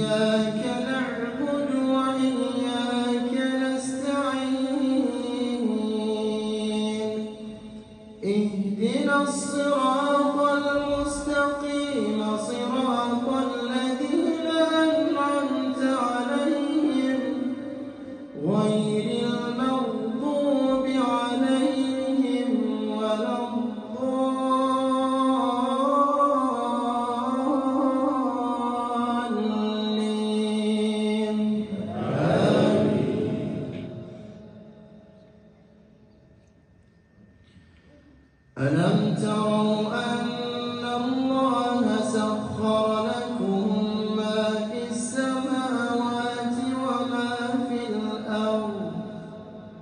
إياك نعبد وإياك نستعين اهدنا الصراط المستقيم صراط الذين أنعمت عليهم غير المغضوب عليهم ولا الضالين آمين. ألم تروا أن الله سخر لكم ما في السماوات وما في الأرض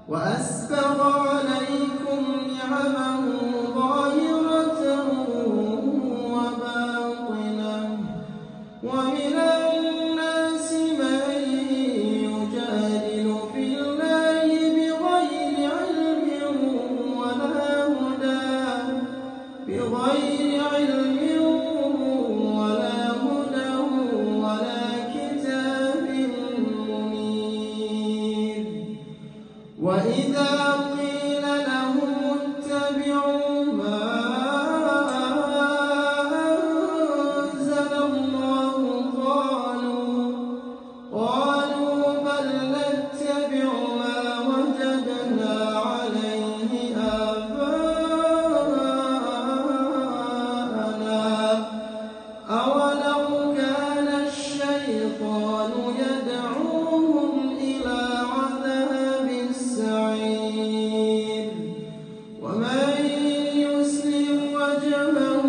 وأسبغ عليكم نعمه ظاهرة وباطنة ومن الناس من يجادل في الله بغير علم ولا هدى ولا كتاب منير وإذا قيل لهم اتبعوا ما أنزل الله قالوا بل نتبع ما وجدنا عليه آباءنا أولو كان الشيطان يدعوهم إلى عذاب السعير ومن يسلم وجهه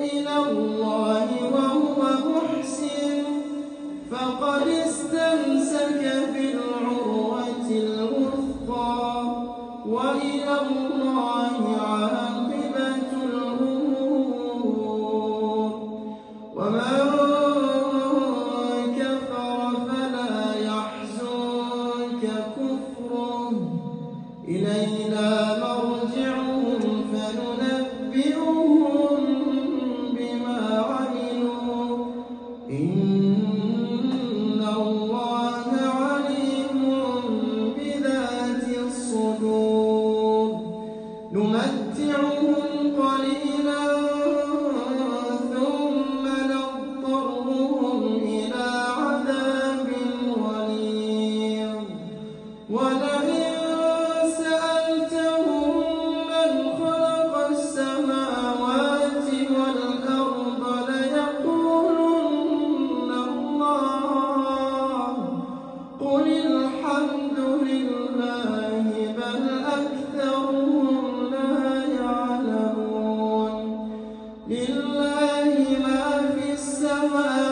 إلى الله وهو محسن فقد استمسك بالعروة الوثقى وإلى الله عاقبة الأمور ومن كفر فلا يحزنك كفره إلينا مرجعهم فننبئهم بما عملوا إن الله عليم بذات الصدور نمتعهم قليلا ثم نضطرهم إلى عذاب غليظ ولئن سألتهم من خلق السماوات والأرض ليقولن الله قل الحمد لله بل أكثرهم لا يعلمون لله ما في السماوات